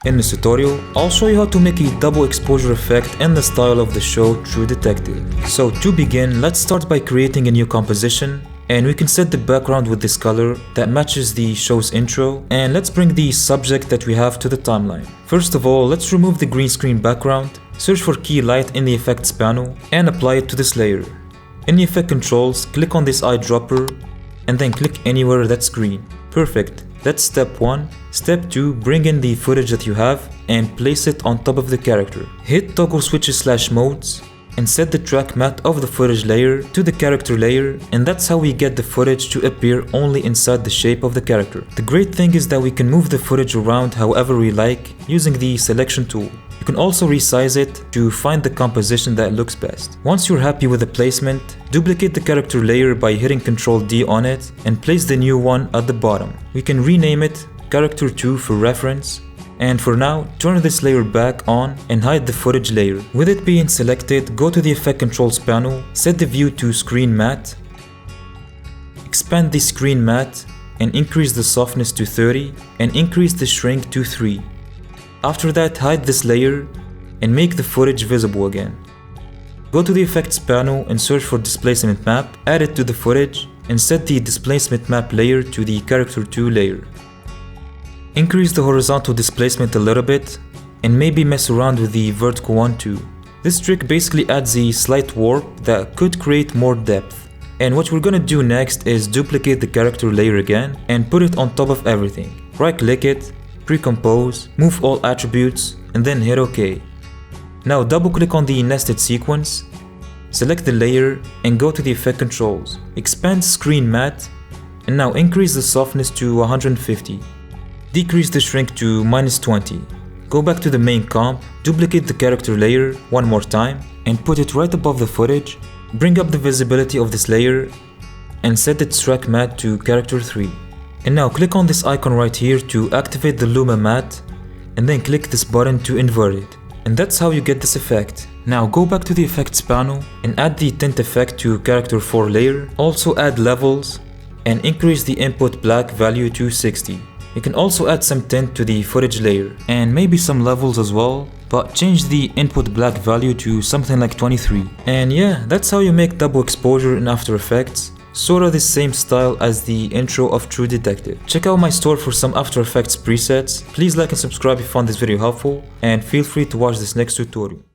In this tutorial, I'll show you how to make a double exposure effect in the style of the show True Detective. So to begin, let's start by creating a new composition, and we can set the background with this color that matches the show's intro, and let's bring the subject that we have to the timeline. First of all, let's remove the green screen background, search for key light in the effects panel, and apply it to this layer. In the effect controls, click on this eyedropper, and then click anywhere that's green. Perfect. That's step 1. Step 2, bring in the footage that you have and place it on top of the character. Hit toggle switches / modes and set the track matte of the footage layer to the character layer, and that's how we get the footage to appear only inside the shape of the character. The great thing is that we can move the footage around however we like using the selection tool. You can also resize it to find the composition that looks best. Once you're happy with the placement, duplicate the character layer by hitting Ctrl D on it and place the new one at the bottom. We can rename it Character 2 for reference. And for now, turn this layer back on and hide the footage layer. With it being selected, go to the Effect Controls panel, set the view to Screen Matte, expand the Screen Matte and increase the softness to 30 and increase the shrink to 3. After that, hide this layer and make the footage visible again. Go to the Effects panel and search for Displacement Map, add it to the footage and set the Displacement Map layer to the Character 2 layer. Increase the horizontal displacement a little bit and maybe mess around with the vertical one too. This trick basically adds a slight warp that could create more depth. And what we're gonna do next is duplicate the character layer again and put it on top of everything. Right click it, pre-compose, move all attributes and then hit OK. Now double click on the nested sequence, select the layer and go to the effect controls. Expand Screen Matte and now increase the softness to 150. Decrease the shrink to -20. Go back to the main comp, duplicate the character layer one more time and put it right above the footage. Bring up the visibility of this layer and set its track matte to character 3. And now click on this icon right here to activate the Luma matte and then click this button to invert it. And that's how you get this effect. Now go back to the effects panel and add the tint effect to character 4 layer. Also add levels and increase the input black value to 60. You can also add some tint to the footage layer and maybe some levels as well, but change the input black value to something like 23. And yeah, that's how you make double exposure in After Effects. Sorta the same style as the intro of True Detective. Check out my store for some After Effects presets. Please like and subscribe if you found this video helpful, and feel free to watch this next tutorial.